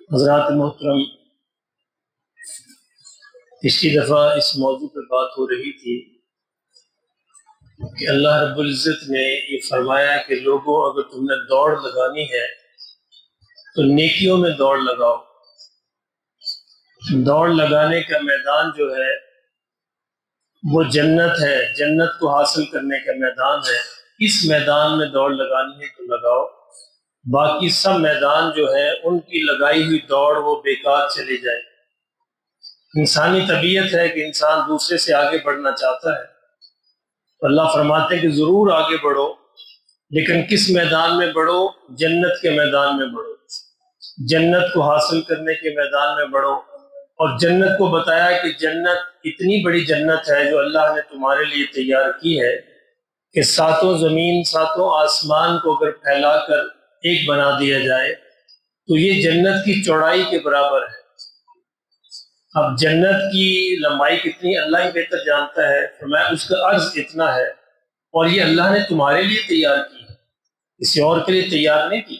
حضرات محترم، پچھلی دفعہ اس موضوع پر بات ہو رہی تھی کہ اللہ رب العزت نے یہ فرمایا کہ لوگوں اگر تم نے دوڑ لگانی ہے تو نیکیوں میں دوڑ لگاؤ۔ دوڑ لگانے کا میدان جو ہے وہ جنت ہے، جنت کو حاصل کرنے کا میدان ہے۔ اس میدان میں دوڑ لگانی ہے تو لگاؤ، باقی سب میدان جو ہے ان کی لگائی ہوئی دوڑ وہ بیکار چلی جائے۔ انسانی طبیعت ہے کہ انسان دوسرے سے آگے بڑھنا چاہتا ہے، تو اللہ فرماتے ہیں کہ ضرور آگے بڑھو، لیکن کس میدان میں بڑھو؟ جنت کے میدان میں بڑھو، جنت کو حاصل کرنے کے میدان میں بڑھو۔ اور جنت کو بتایا کہ جنت اتنی بڑی جنت ہے جو اللہ نے تمہارے لیے تیار کی ہے کہ ساتوں زمین ساتوں آسمان کو اگر پھیلا کر ایک بنا دیا جائے تو یہ جنت کی چوڑائی کے برابر ہے۔ اب جنت کی لمبائی کتنی اللہ ہی بہتر جانتا ہے، فرمایا اس کا عرض اتنا ہے، اور یہ اللہ نے تمہارے لیے تیار کی ہے، کسی اور کے لیے تیار نہیں کی۔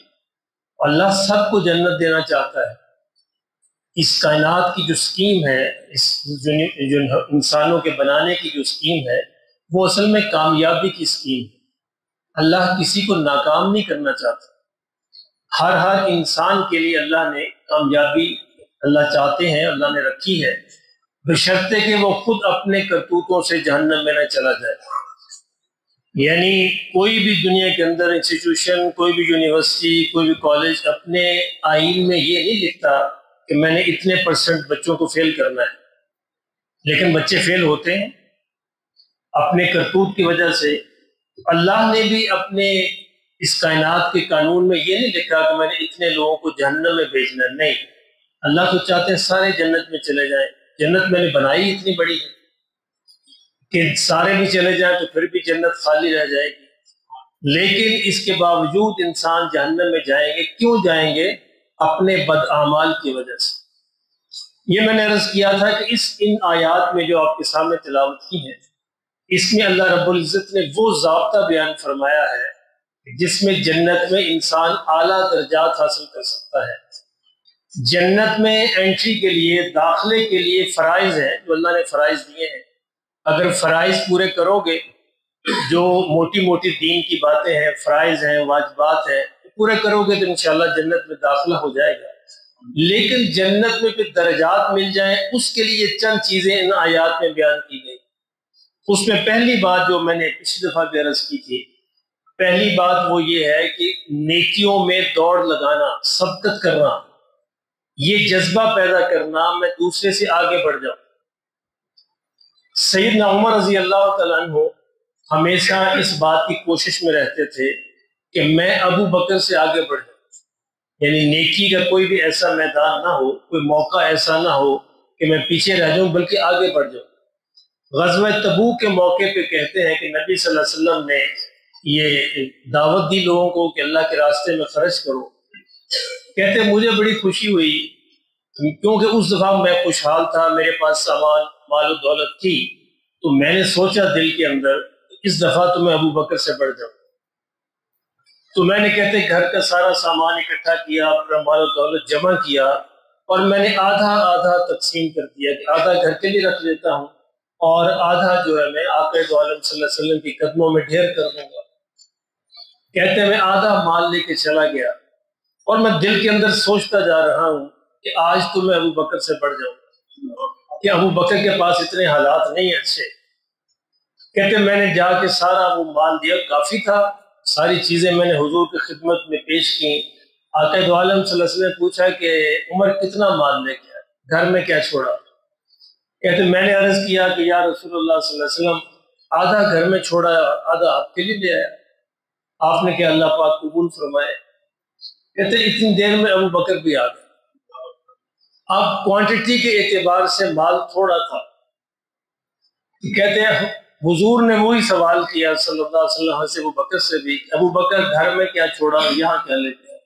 اللہ سب کو جنت دینا چاہتا ہے۔ اس کائنات کی جو سکیم ہے، جو انسانوں کے بنانے کی جو سکیم ہے، وہ اصل میں کامیابی کی سکیم ہے۔ اللہ کسی کو ناکام نہیں کرنا چاہتا۔ ہر انسان کے لیے اللہ نے کامیابی اللہ چاہتے ہیں، اللہ نے رکھی ہے، بشرطے کہ وہ خود اپنے کرتوتوں سے جہنم میں نہ چلا جائے۔ یعنی کوئی بھی دنیا کے اندر انسٹیٹیوشن، کوئی بھی یونیورسٹی، کوئی بھی کالج اپنے آئین میں یہ نہیں لکھتا کہ میں نے اتنے % بچوں کو فیل کرنا ہے، لیکن بچے فیل ہوتے ہیں اپنے کرتوت کی وجہ سے۔ اللہ نے بھی اپنے اس کائنات کے قانون میں یہ نہیں لکھا کہ میں نے اتنے لوگوں کو جہنم میں بھیجنا ہے، نہیں، اللہ تو چاہتے ہیں سارے جنت میں چلے جائیں۔ جنت میں نے بنائی اتنی بڑی ہے کہ سارے بھی چلے جائیں تو پھر بھی جنت خالی رہ جائے گی، لیکن اس کے باوجود انسان جہنم میں جائیں گے۔ کیوں جائیں گے؟ اپنے بد اعمال کی وجہ سے۔ یہ میں نے عرض کیا تھا کہ ان آیات میں جو آپ کے سامنے تلاوت کی ہے، اس میں اللہ رب العزت نے وہ ضابطہ بیان فرمایا ہے جس میں جنت میں انسان اعلیٰ درجات حاصل کر سکتا ہے۔ جنت میں انٹری کے لیے، داخلے کے لیے فرائض ہیں جو اللہ نے فرائض دیے ہیں۔ اگر فرائض پورے کرو گے، جو موٹی موٹی دین کی باتیں ہیں، فرائض ہیں، واجبات ہیں، پورے کرو گے تو انشاءاللہ جنت میں داخلہ ہو جائے گا۔ لیکن جنت میں پھر درجات مل جائیں، اس کے لیے چند چیزیں ان آیات میں بیان کی گئی۔ اس میں پہلی بات جو میں نے پچھلی دفعہ بھی عرض کی تھی، پہلی بات وہ یہ ہے کہ نیکیوں میں دوڑ لگانا، سبقت کرنا، یہ جذبہ پیدا کرنا میں دوسرے سے آگے بڑھ جاؤں۔ سیدنا عمر رضی اللہ تعالیٰ عنہ ہمیشہ اس بات کی کوشش میں رہتے تھے کہ میں ابو بکر سے آگے بڑھ جاؤں، یعنی نیکی کا کوئی بھی ایسا میدان نہ ہو، کوئی موقع ایسا نہ ہو کہ میں پیچھے رہ جاؤں، بلکہ آگے بڑھ جاؤں۔ غزوہ تبوک کے موقع پہ کہتے ہیں کہ نبی صلی اللہ علیہ وسلم نے یہ دعوت دی لوگوں کو کہ اللہ کے راستے میں خرچ کرو۔ کہتے ہیں مجھے بڑی خوشی ہوئی کیونکہ اس دفعہ میں خوشحال تھا، میرے پاس سامان، مال و دولت تھی، تو میں نے سوچا دل کے اندر اس دفعہ تو میں ابو بکر سے بڑھ جاؤں۔ تو میں نے کہتے گھر کا سارا سامان اکٹھا کیا، اپنا مال و دولت جمع کیا، اور میں نے آدھا آدھا تقسیم کر دیا کہ آدھا گھر کے لیے رکھ لیتا ہوں اور آدھا جو ہے میں آقا دو عالم صلی اللہ علیہ وسلم کی قدموں میں ڈھیر کر دوں گا۔ کہتے ہیں میں آدھا مال لے کے چلا گیا اور میں دل کے اندر سوچتا جا رہا ہوں کہ آج تو میں ابو بکر سے بڑھ جاؤں کہ ابو بکر کے پاس اتنے حالات نہیں اچھے۔ کہتے میں نے جا کے سارا وہ مال دیا، کافی تھا، ساری چیزیں میں نے حضور کی خدمت میں پیش کی۔ آقا دو عالم صلی اللہ علیہ وسلم نے پوچھا کہ عمر کتنا مال لے کے آیا، گھر میں کیا چھوڑا؟ کہتے میں نے عرض کیا کہ یا رسول اللہ صلی اللہ علیہ وسلم آدھا گھر میں چھوڑا، آدھا آپ کے لیے لے آیا۔ آپ نے کہ اللہ پاک قبول فرمائے۔ کہتے اتنی دیر میں ابو بکر بھی آ گئے۔ اب کوانٹٹی کے اعتبار سے مال تھوڑا تھا۔ کہتے ہیں حضور نے وہی سوال کیا صلی اللہ علیہ وسلم سے ابو بکر سے بھی، ابو بکر گھر میں کیا چھوڑا، یہاں کیا لے کے آیا؟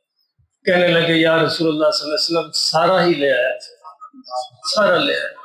کہنے لگے یا رسول اللہ صلی اللہ علیہ وسلم سارا ہی لے آیا، سارا لے آیا۔